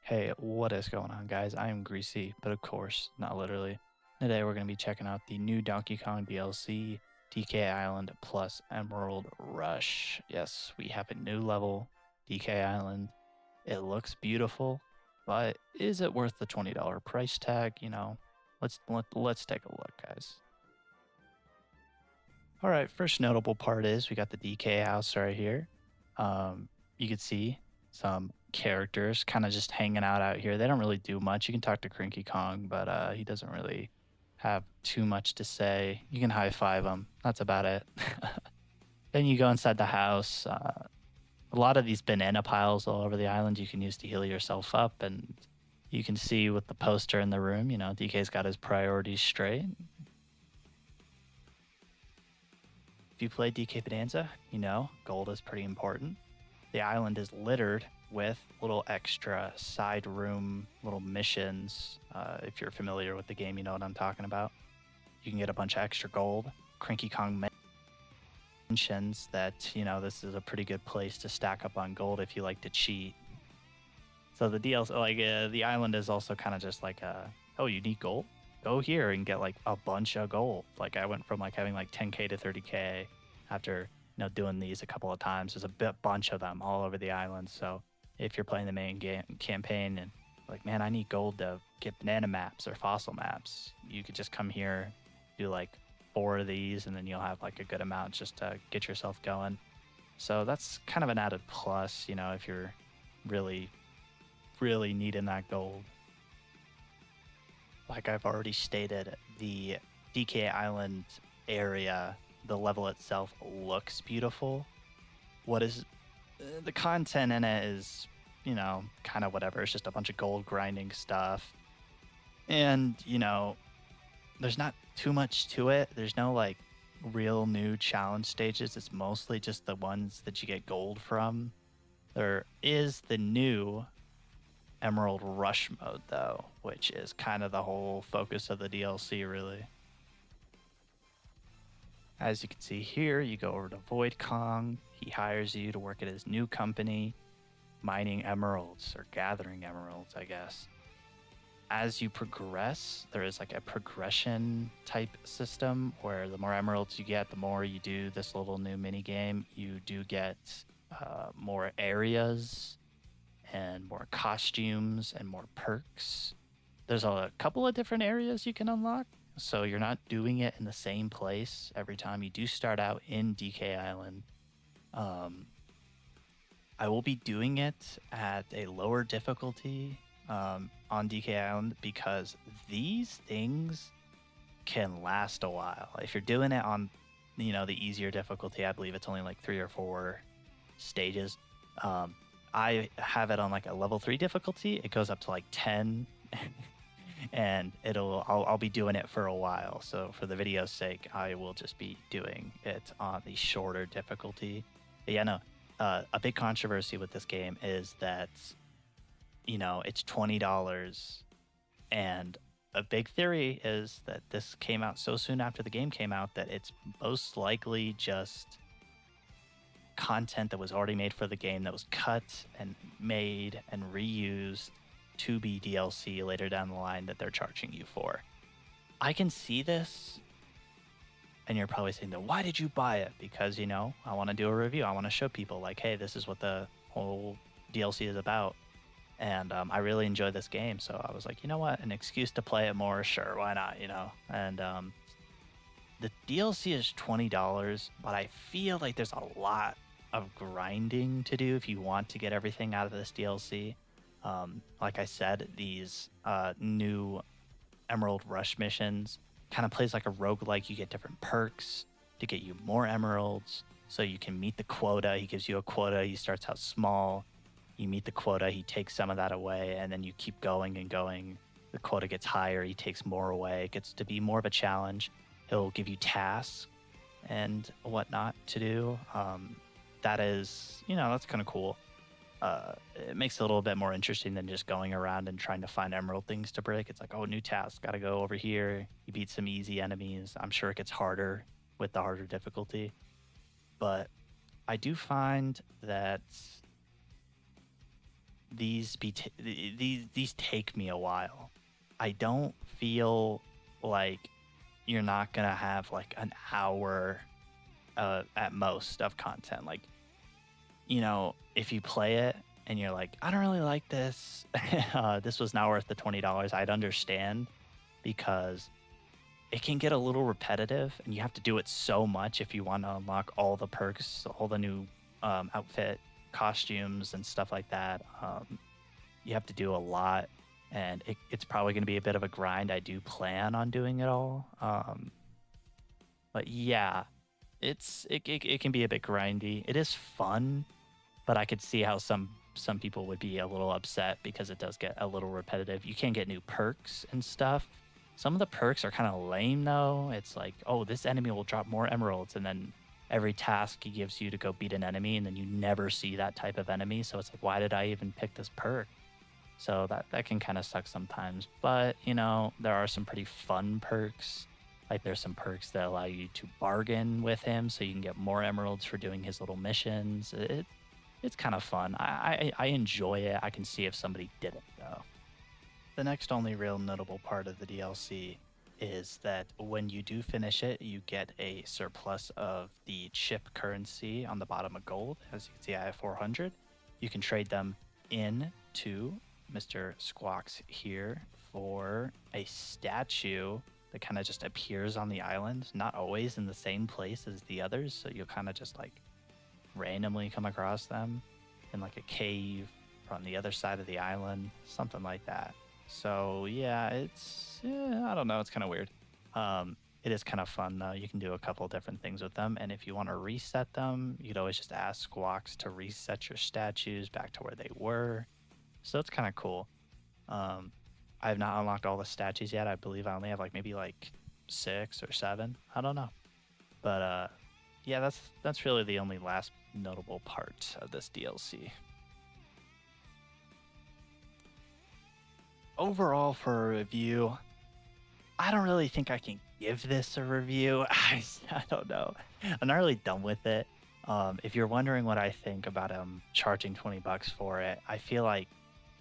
Hey, what is going on, guys? I am Greasy, but of course, not literally. Today, we're going to be checking out the new Donkey Kong DLC, DK Island plus Emerald Rush. Yes, we have a new level, DK Island. It looks beautiful, but is it worth the $20 price tag? Let's take a look, guys. All right, first notable part is we got the DK house right here. You can see some characters kind of just hanging out here. They don't really do much. You can talk to Crinky Kong, but he doesn't really have too much to say. You can high five him. That's about it. Then you go inside the house. A lot of these banana piles all over the island you can use to heal yourself up, and you can see with the poster in the room, DK's got his priorities straight. If you play DK Bananza, gold is pretty important. The island is littered with little extra side room, little missions. If you're familiar with the game, you know what I'm talking about. You can get a bunch of extra gold. Crinky Kong mentions that, this is a pretty good place to stack up on gold if you like to cheat. So the DLC, the island is also kind of just like, oh, you need gold? Go here and get like a bunch of gold. Like I went from like having like 10K to 30K after doing these a couple of times. There's a bunch of them all over the island. So if you're playing the main game campaign and like, man, I need gold to get banana maps or fossil maps, you could just come here, do like 4 of these, and then you'll have like a good amount just to get yourself going. So that's kind of an added plus, if you're really, really needing that gold. Like I've already stated, the DK Island area, the level itself looks beautiful. What is the content in it is, kind of whatever. It's just a bunch of gold grinding stuff. And, there's not too much to it. There's no like real new challenge stages. It's mostly just the ones that you get gold from. There is the new Emerald Rush mode, though, which is kind of the whole focus of the DLC, really. As you can see here, you go over to Void Kong. He hires you to work at his new company, mining emeralds, or gathering emeralds, I guess. As you progress, there is like a progression type system where the more emeralds you get, the more you do this little new mini game. You do get more areas and more costumes and more perks. There's a couple of different areas you can unlock, so you're not doing it in the same place every time. You do start out in DK Island. I will be doing it at a lower difficulty on DK Island because these things can last a while. If you're doing it on, the easier difficulty, I believe it's only like 3 or 4 stages. I have it on like a level 3 difficulty. It goes up to like 10 and I'll be doing it for a while. So for the video's sake, I will just be doing it on the shorter difficulty. But yeah, no, a big controversy with this game is that, it's $20, and a big theory is that this came out so soon after the game came out that it's most likely just content that was already made for the game that was cut and made and reused to be DLC later down the line that they're charging you for. I can see this, and you're probably saying, why did you buy it? Because, I want to do a review. I want to show people, like, hey, this is what the whole DLC is about. And I really enjoy this game. So I was like, you know what? An excuse to play it more. Sure, why not, And the DLC is $20, but I feel like there's a lot of grinding to do if you want to get everything out of this DLC. Like I said, these new Emerald Rush missions kind of plays like a roguelike. You get different perks to get you more emeralds so you can meet the quota. He gives you a quota. He starts out small. You meet the quota. He takes some of that away, and then you keep going and going. The quota gets higher. He takes more away. It gets to be more of a challenge. He'll give you tasks and whatnot to do. That is, that's kind of cool. It makes it a little bit more interesting than just going around and trying to find emerald things to break. It's like, oh, new task, got to go over here. You beat some easy enemies. I'm sure it gets harder with the harder difficulty. But I do find that these take me a while. I don't feel like you're not gonna have like an hour at most of content. Like, if you play it and you're like, I don't really like this, this was not worth the $20, I'd understand, because it can get a little repetitive and you have to do it so much if you want to unlock all the perks, all the new outfit costumes and stuff like that. You have to do a lot, and it's probably going to be a bit of a grind. I do plan on doing it all. But yeah, it can be a bit grindy. It is fun, but I could see how some people would be a little upset because it does get a little repetitive. You can get new perks and stuff. Some of the perks are kind of lame though. It's like, oh, this enemy will drop more emeralds, and then every task he gives you to go beat an enemy, and then you never see that type of enemy. So it's like, why did I even pick this perk? So that can kind of suck sometimes. But there are some pretty fun perks. Like there's some perks that allow you to bargain with him, so you can get more emeralds for doing his little missions. It's kind of fun. I enjoy it. I can see if somebody didn't though. The next only real notable part of the DLC is that when you do finish it, you get a surplus of the chip currency on the bottom of gold. As you can see, I have 400. You can trade them in to Mr. Squawks here for a statue that kind of just appears on the island, not always in the same place as the others. So you'll kind of just like randomly come across them in like a cave or on the other side of the island, something like that. So yeah, I don't know, it's kind of weird. It is kind of fun though. You can do a couple different things with them, and if you want to reset them, you could always just ask Squawks to reset your statues back to where they were. So it's kind of cool. I have not unlocked all the statues yet. I believe I only have like maybe like 6 or 7. I don't know, but yeah, that's really the only last notable part of this DLC. Overall, for a review, I don't really think I can give this a review. I don't know. I'm not really done with it. If you're wondering what I think about charging $20 for it, I feel like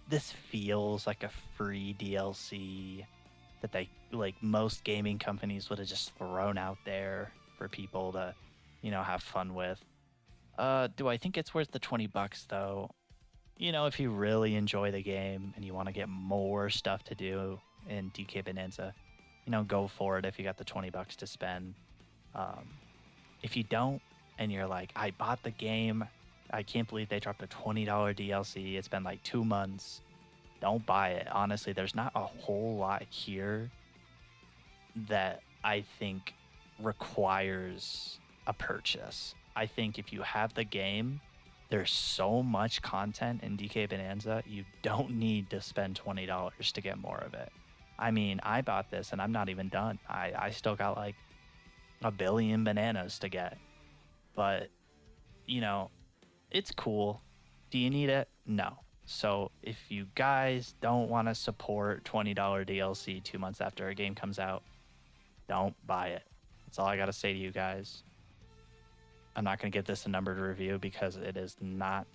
this feels like a free DLC that they, like most gaming companies, would have just thrown out there for people to, have fun with. Do I think it's worth the $20 though? If you really enjoy the game and you want to get more stuff to do in DK Bananza, go for it if you got the $20 to spend. If you don't, and you're like, I bought the game, I can't believe they dropped a $20 DLC, it's been like 2 months, don't buy it. Honestly, there's not a whole lot here that I think requires a purchase. I think if you have the game, there's so much content in DK Bananza, you don't need to spend $20 to get more of it. I mean, I bought this and I'm not even done. I still got like a billion bananas to get. But, it's cool. Do you need it? No. So if you guys don't want to support $20 DLC 2 months after a game comes out, don't buy it. That's all I got to say to you guys. I'm not going to give this a numbered review because it is not,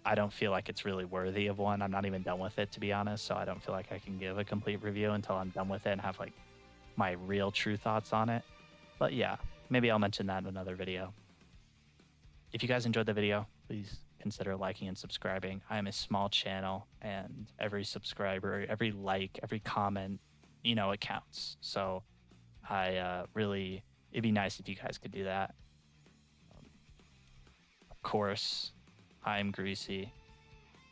I don't feel like it's really worthy of one. I'm not even done with it, to be honest. So I don't feel like I can give a complete review until I'm done with it and have like my real true thoughts on it. But yeah, maybe I'll mention that in another video. If you guys enjoyed the video, please consider liking and subscribing. I am a small channel, and every subscriber, every like, every comment, it counts. So I really, it'd be nice if you guys could do that. Of course, I'm greasy,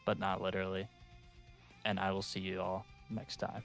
but not literally. And I will see you all next time.